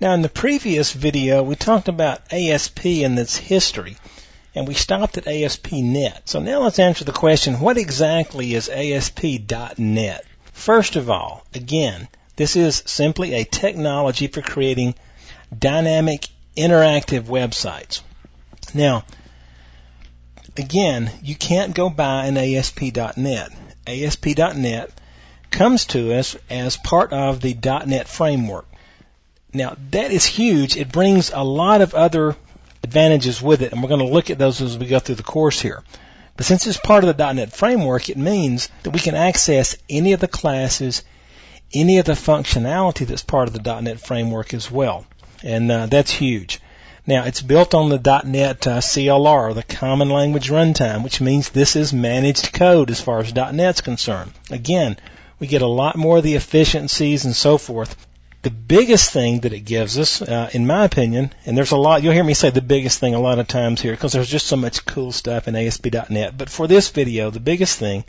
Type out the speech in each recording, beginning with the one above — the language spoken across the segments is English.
Now, in the previous video, we talked about ASP and its history, and we stopped at ASP Net. So now let's answer the question, what exactly is ASP.NET? First of all, again, this is simply a technology for creating dynamic, interactive websites. Now, again, you can't go buy an ASP.NET. ASP.NET comes to us as part of the .NET framework. Now, that is huge. It brings a lot of other advantages with it, and we're going to look at those as we go through the course here. But since it's part of the .NET framework, it means that we can access any of the classes, any of the functionality that's part of the .NET framework as well. And that's huge. Now, it's built on the .NET CLR, the Common Language Runtime, which means this is managed code as far as .NET's concerned. Again, we get a lot more of the efficiencies and so forth. The biggest thing that it gives us, in my opinion, and there's a lot, you'll hear me say the biggest thing a lot of times here because there's just so much cool stuff in ASP.NET, but for this video, the biggest thing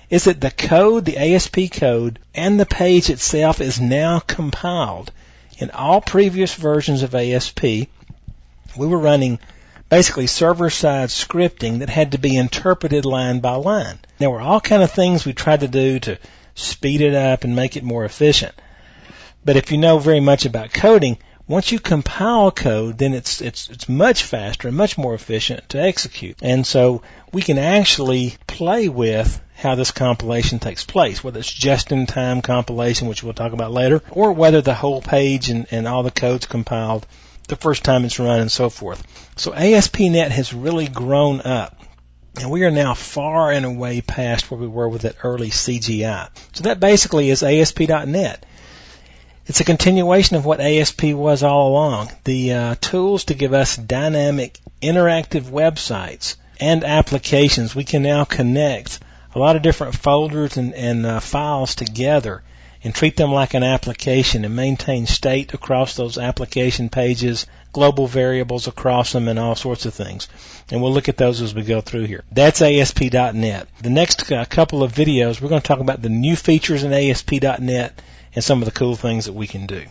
is that the code, the ASP code, and the page itself is now compiled. In all previous versions of ASP, we were running basically server-side scripting that had to be interpreted line by line. There were all kind of things we tried to do to speed it up and make it more efficient. But if you know very much about coding, once you compile code, then it's much faster and much more efficient to execute. And so we can actually play with how this compilation takes place, whether it's just-in-time compilation, which we'll talk about later, or whether the whole page and all the code's compiled the first time it's run and so forth. So ASP.NET has really grown up. And we are now far and away past where we were with that early CGI. So that basically is ASP.NET. It's a continuation of what ASP was all along. The tools to give us dynamic, interactive websites and applications. We can now connect a lot of different folders and files together and treat them like an application and maintain state across those application pages, global variables across them, and all sorts of things. And we'll look at those as we go through here. That's ASP.NET. The next couple of videos, we're going to talk about the new features in ASP.NET and some of the cool things that we can do.